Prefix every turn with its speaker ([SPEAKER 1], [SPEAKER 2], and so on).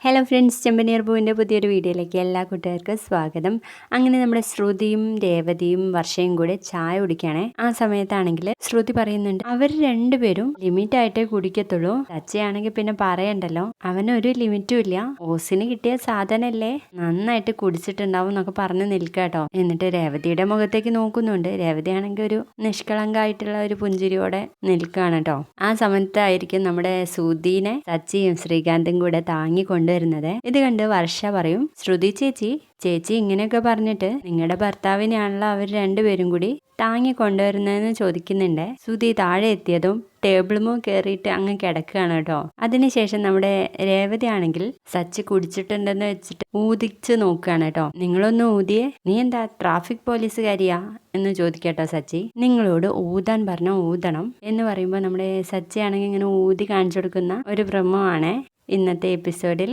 [SPEAKER 1] Hello friends, ചെമ്പനീർ പൂവിൻ്റെ പുതിയൊരു വീഡിയോയിലേക്ക് എല്ലാ കൂട്ടുകാർക്കും സ്വാഗതം. അങ്ങനെ നമ്മുടെ ശ്രുതിയും രേവതിയും വർഷയും കൂടെ ചായ കുടിക്കുകയാണേ. ആ സമയത്താണെങ്കിൽ ശ്രുതി പറയുന്നുണ്ട്, അവർ രണ്ടുപേരും ലിമിറ്റ് ആയിട്ടേ കുടിക്കത്തുള്ളൂ. സച്ചയാണെങ്കിൽ പിന്നെ പറയണ്ടല്ലോ, അവനൊരു ലിമിറ്റും ഇല്ല. ഓസിന് കിട്ടിയ സാധനല്ലേ, നന്നായിട്ട് കുടിച്ചിട്ടുണ്ടാവും എന്നൊക്കെ പറഞ്ഞ് നിൽക്കാട്ടോ. എന്നിട്ട് രേവതിയുടെ മുഖത്തേക്ക് നോക്കുന്നുണ്ട്. രേവതി ആണെങ്കിൽ ഒരു നിഷ്കളങ്കായിട്ടുള്ള ഒരു പുഞ്ചിരിയോടെ നിൽക്കുകയാണ് കേട്ടോ. ആ സമയത്തായിരിക്കും നമ്മുടെ സുധീനെ സച്ചിയും ശ്രീകാന്തും കൂടെ താങ്ങിക്കൊണ്ട് വരുന്നത്. ഇത് കണ്ട് വർഷ പറയും, ശ്രുതി ചേച്ചി ഇങ്ങനെയൊക്കെ പറഞ്ഞിട്ട് നിങ്ങളുടെ ഭർത്താവിനെയാണല്ലോ അവർ രണ്ടുപേരും കൂടി താങ്ങി കൊണ്ടുവരുന്നതെന്ന് ചോദിക്കുന്നുണ്ട്. ശ്രുതി താഴെ എത്തിയതും ടേബിളുമോ കയറിയിട്ട് അങ്ങ് കിടക്കുകയാണ് കേട്ടോ. അതിനുശേഷം നമ്മുടെ രേവതി ആണെങ്കിൽ സച്ചി കുടിച്ചിട്ടുണ്ടെന്ന് വെച്ചിട്ട് ഊതിച്ച് നോക്കുകയാണ് കേട്ടോ. നിങ്ങളൊന്ന് ഊതിയേ, നീ എന്താ ട്രാഫിക് പോലീസുകാരിയാ എന്ന് ചോദിക്കട്ടോ സച്ചി. നിങ്ങളോട് ഊതാൻ പറഞ്ഞാൽ ഊതണം എന്ന് പറയുമ്പോൾ നമ്മുടെ സച്ചി ആണെങ്കിൽ ഇങ്ങനെ ഊതി കാണിച്ചു കൊടുക്കുന്ന ഒരു ഭ്രമമാണ് ഇന്നത്തെ എപ്പിസോഡിൽ